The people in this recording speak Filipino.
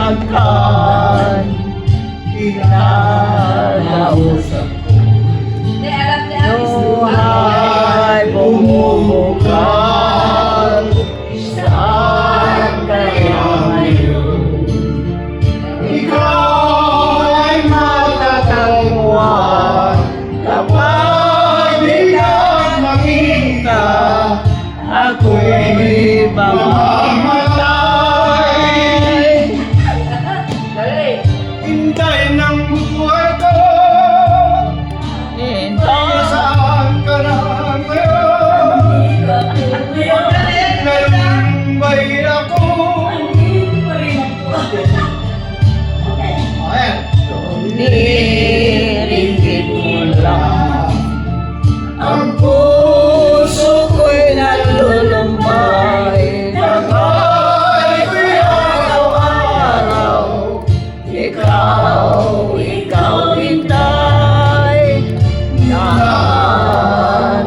hagkan kinalausap ko. Buhay bumubukal, saan kaya ngayon? Ikaw ay matatagpuan kapag di ka makita. Ako'y mamamatay. Hintay ng buhay ko. Saan ka na ngayon? Nalumbay ako. Niringgit mo lang. Ang puso ko'y nalulumbay. Tagay ko'y araw-araw. Ikaw hintay. Nahan